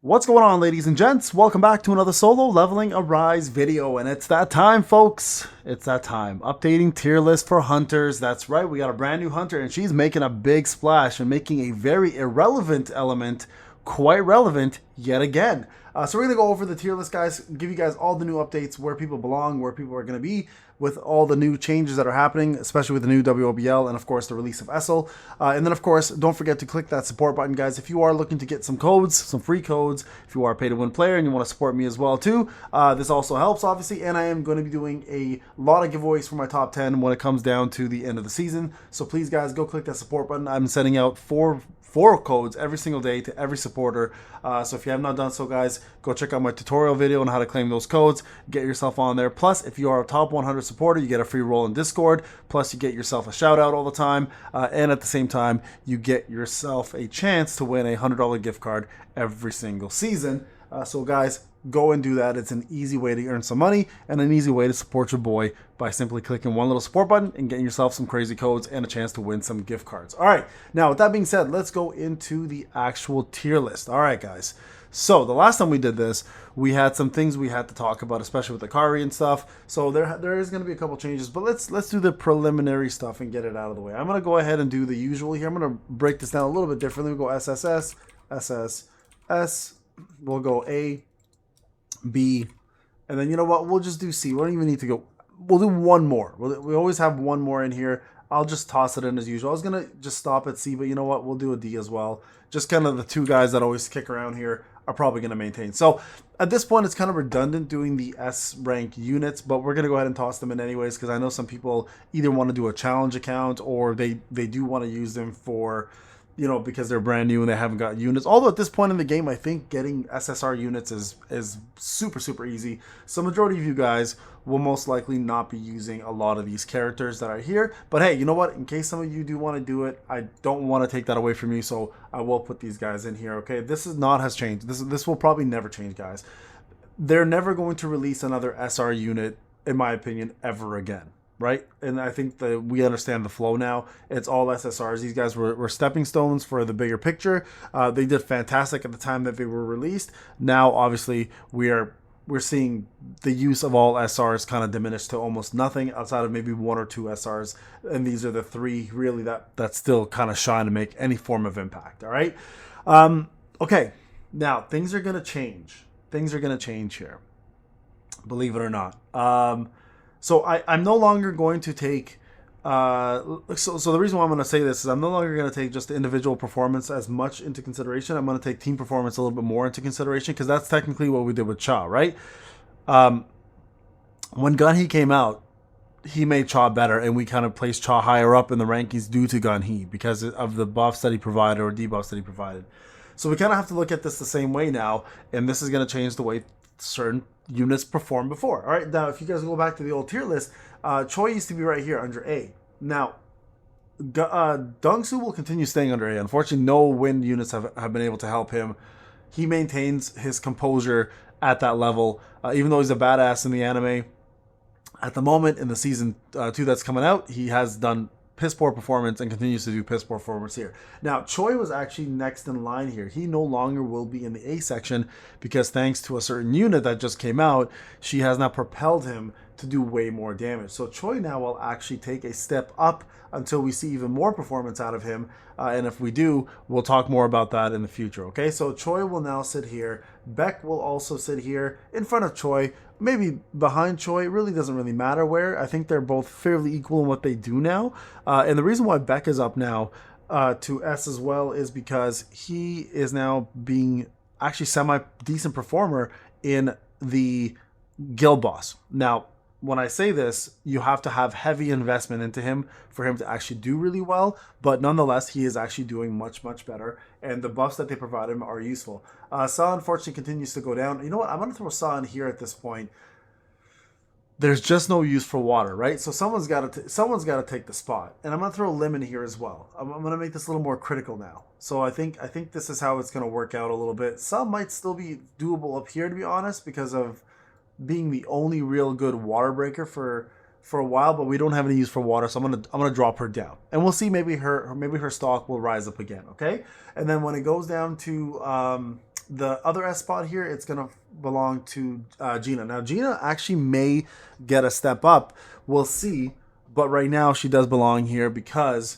What's going on, ladies and gents? Welcome back to another solo leveling Arise video, and it's that time, folks. It's that time. Updating tier list for hunters. That's right, we got a brand new hunter, and she's making a big splash and making a very irrelevant element quite relevant yet again. So we're going to go over the tier list, guys, give you guys all the new updates, where people belong, where people are going to be, with all the new changes that are happening, especially with the new WOBL and, of course, the release of Esil. And then, of course, don't forget to click that support button, guys. If you are looking to get some codes, some free codes, if you are a pay-to-win player and you want to support me as well, too, this also helps, obviously. And I am going to be doing a lot of giveaways for my top 10 when it comes down to the end of the season. So please, guys, go click that support button. I'm sending out four codes every single day to every supporter. So if you have not done so, guys, go check out my tutorial video on how to claim those codes. Get yourself on there. Plus, if you are a top 100 supporter, you get a free roll in Discord. Plus, you get yourself a shout out all the time. And at the same time, you get yourself a chance to win a $100 gift card every single season. So guys, go and do that. It's an easy way to earn some money and an easy way to support your boy by simply clicking one little support button and getting yourself some crazy codes and a chance to win some gift cards. All right, now with that being said, let's go into the actual tier list. All right, guys. So the last time we did this, we had some things we had to talk about, especially with the Kari and stuff. So there is going to be a couple changes, but let's do the preliminary stuff and get it out of the way. I'm going to go ahead and do the usual here. I'm going to break this down a little bit differently. We'll go SSS, SSS. We'll go A, B, and then you know what? We'll just do C. We don't even need to go. We'll do one more. We always have one more in here. I'll just toss it in as usual. I was going to just stop at C, but you know what? We'll do a D as well. Just kind of the two guys that always kick around here are probably going to maintain. So at this point, it's kind of redundant doing the S rank units, but we're going to go ahead and toss them in anyways, because I know some people either want to do a challenge account or they do want to use them for, you know, because they're brand new and they haven't got units. Although at this point in the game, I think getting SSR units is super easy. So majority of you guys will most likely not be using a lot of these characters that are here. But hey, you know what? In case some of you do want to do it, I don't want to take that away from you, so I will put these guys in here, okay? This is not has changed. This will probably never change, guys. They're never going to release another SR unit, in my opinion, ever again. Right? And I think that we understand the flow now. It's all SSRs. These guys were stepping stones for the bigger picture. They did fantastic at the time that they were released. Now, obviously, we're seeing the use of all SRs kind of diminish to almost nothing outside of maybe one or two SRs. And these are the three really that still kind of shine to make any form of impact. All right. Okay. Now, things are going to change. Things are going to change here. Believe it or not. So I'm no longer going to take, so the reason why I'm going to say this is I'm no longer going to take just individual performance as much into consideration. I'm going to take team performance a little bit more into consideration, because that's technically what we did with Cha, right? When Gun-He came out, he made Cha better, and we kind of placed Cha higher up in the rankings due to Gun-He because of the buffs that he provided or debuffs that he provided. So we kind of have to look at this the same way now, and this is going to change the way certain units performed before. All right, now if you guys go back to the old tier list, Choi used to be right here under A. Now, Dongsu will continue staying under A. Unfortunately, no wind units have been able to help him. He maintains his composure at that level, even though he's a badass in the anime. At the moment, in the season 2 that's coming out, he has done piss poor performance and continues to do piss poor performance here. Now, Choi was actually next in line here. He no longer will be in the A section because thanks to a certain unit that just came out, she has now propelled him to do way more damage. So Choi now will actually take a step up until we see even more performance out of him. And if we do, we'll talk more about that in the future. Okay, so Choi will now sit here. Beck will also sit here in front of Choi, maybe behind Choi. It really doesn't really matter where. I think they're both fairly equal in what they do now. And the reason why Beck is up now to S as well is because he is now being actually semi-decent performer in the guild boss. Now, when I say this, you have to have heavy investment into him for him to actually do really well. But nonetheless, he is actually doing much better. And the buffs that they provide him are useful. Sa, unfortunately, continues to go down. You know what? I'm going to throw Sa in here at this point. There's just no use for water, right? So someone's got to take the spot. And I'm going to throw Lim in here as well. I'm going to make this a little more critical now. So I think this is how it's going to work out a little bit. Sa might still be doable up here, to be honest, because of being the only real good water breaker for a while, but we don't have any use for water, so I'm gonna drop her down, and we'll see, maybe her stock will rise up again. Okay, and then when it goes down to The other S spot here, it's going to belong to Gina. Now, Gina actually may get a step up. We'll see. But right now, she does belong here because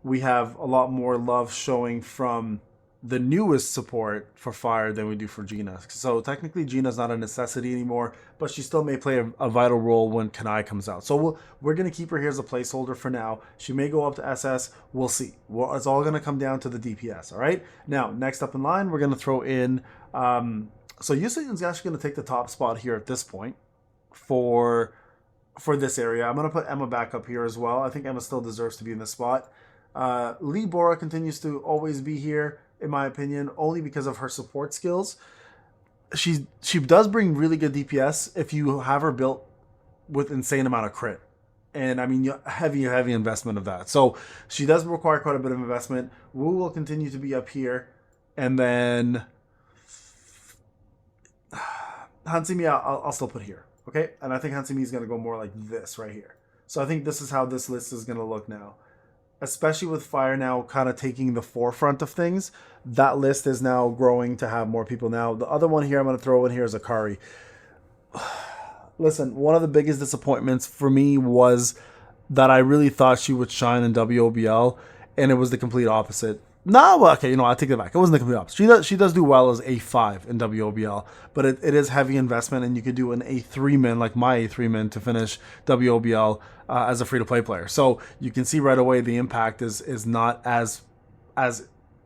we have a lot more love showing from the newest support for fire than we do for Gina. So technically Gina's not a necessity anymore, but she still may play a vital role when Kanai comes out. So we're going to keep her here as a placeholder for now. She may go up to SS. We'll see. Well, it's all going to come down to the DPS. All right. Now, next up in line, we're going to throw in. So Yusuin's actually going to take the top spot here at this point for this area. I'm going to put Emma back up here as well. I think Emma still deserves to be in this spot. Lee Bora continues to always be here, in my opinion, only because of her support skills. She does bring really good DPS if you have her built with insane amount of crit. And I mean, heavy investment of that. So she does require quite a bit of investment. Wu will continue to be up here. And then Hansimi, I'll still put here. Okay? And I think Hansimi is going to go more like this right here. So I think this is how this list is going to look now. Especially with Fire now kind of taking the forefront of things, that list is now growing to have more people now. The other one here I'm going to throw in here is Akari. Listen, one of the biggest disappointments for me was that I really thought she would shine in WOBL, and it was the complete opposite. No, well, okay, I take it back. It wasn't the complete opposite. She does do well as A5 in WOBL, but it is heavy investment, and you could do an A3 min, like my A3 min, to finish WOBL as a free-to-play player. So you can see right away the impact is not as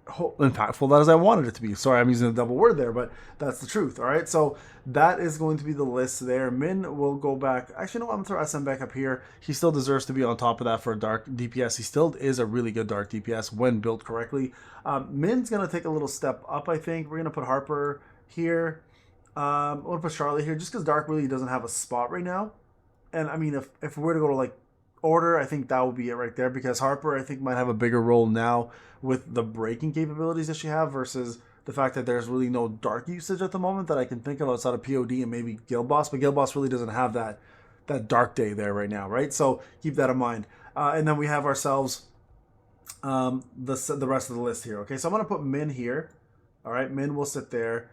impactful as I wanted it to be. Sorry, I'm using a double word there, but that's the truth. All right, so that is going to be the list there. Min will go back. Actually, no, I'm going to throw SM back up here. He still deserves to be on top of that for a dark DPS. He still is a really good dark DPS when built correctly. Min's going to take a little step up, I think. We're going to put Harper here. I'm going to put Charlotte here just because dark really doesn't have a spot right now. And I mean, if we were to go to like order, I think that would be it right there, because Harper, I think, might have a bigger role now with the breaking capabilities that she have versus the fact that there's really no dark usage at the moment that I can think of outside of POD and maybe Guild Boss, but Guild Boss really doesn't have that dark day there right now, right? So keep that in mind. And then we have ourselves the rest of the list here. Okay, so I'm going to put Min here. All right, Min will sit there.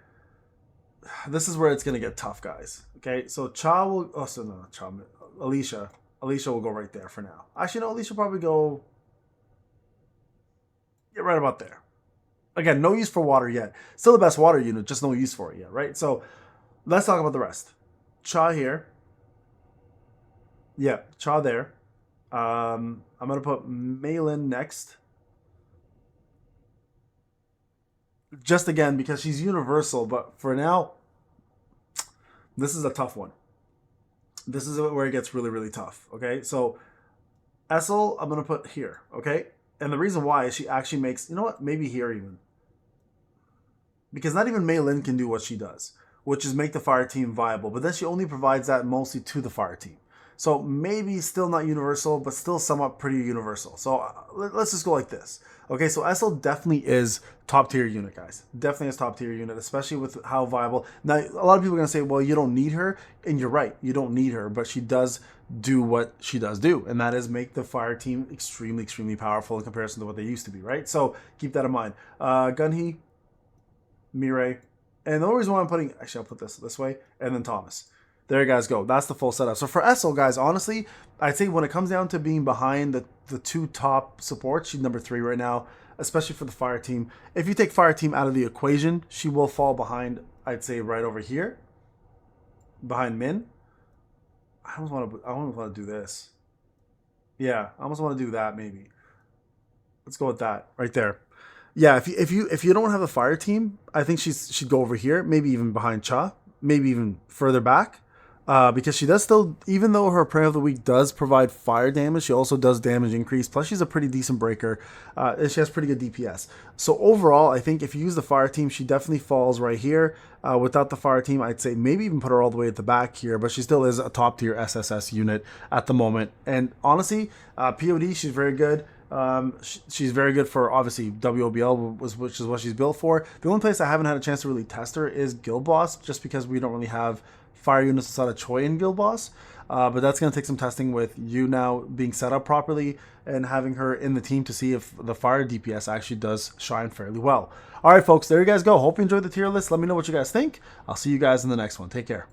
This is where it's going to get tough, guys. Okay, so Cha will... Oh, so no, Cha. Alicia. Alicia will go right there for now. Actually, no, Alicia will probably go... Yeah, right about there. Again, no use for water yet. Still the best water unit, just no use for it yet, right? So let's talk about the rest. Cha here. Yeah, Cha there. I'm going to put Meilin next. Just again, because she's universal, but for now, this is a tough one. This is where it gets really, really tough, okay? So Esil, I'm going to put here, okay? And the reason why is she actually makes, you know what, maybe here even. Because not even Meilin can do what she does, which is make the fire team viable. But then she only provides that mostly to the fire team. So maybe still not universal, but still somewhat pretty universal. So let's just go like this. Okay, so Esil definitely is top tier unit, guys. Definitely is top tier unit, especially with how viable. Now, a lot of people are going to say, well, you don't need her. And you're right, you don't need her. But she does do what she does do. And that is make the fire team extremely, extremely powerful in comparison to what they used to be, right? So keep that in mind. Gunhee, Mirai. And the only reason why I'm putting... Actually, I'll put this way. And then Thomas. There you guys go. That's the full setup. So for Esil, guys, honestly, I'd say when it comes down to being behind the two top supports, she's number 3 right now, especially for the fire team. If you take fire team out of the equation, she will fall behind, I'd say, right over here. Behind Min. I almost want to do this. Yeah, I almost want to do that maybe. Let's go with that right there. Yeah, if you don't have a fire team, I think she'd go over here, maybe even behind Cha, maybe even further back. Because she does still, even though her Prey of the Week does provide fire damage, she also does damage increase. Plus, she's a pretty decent breaker. And she has pretty good DPS. So overall, I think if you use the fire team, she definitely falls right here. Without the fire team, I'd say maybe even put her all the way at the back here. But she still is a top tier SSS unit at the moment. And honestly, POD, she's very good. She's very good for, obviously, WOBL, which is what she's built for. The only place I haven't had a chance to really test her is Guild Boss, just because we don't really have fire units outside of Choi in Guild Boss. but that's going to take some testing with you now being set up properly and having her in the team to see if the fire DPS actually does shine fairly well. All right, folks, there you guys go. Hope you enjoyed the tier list. Let me know what you guys think. I'll see you guys in the next one. Take care.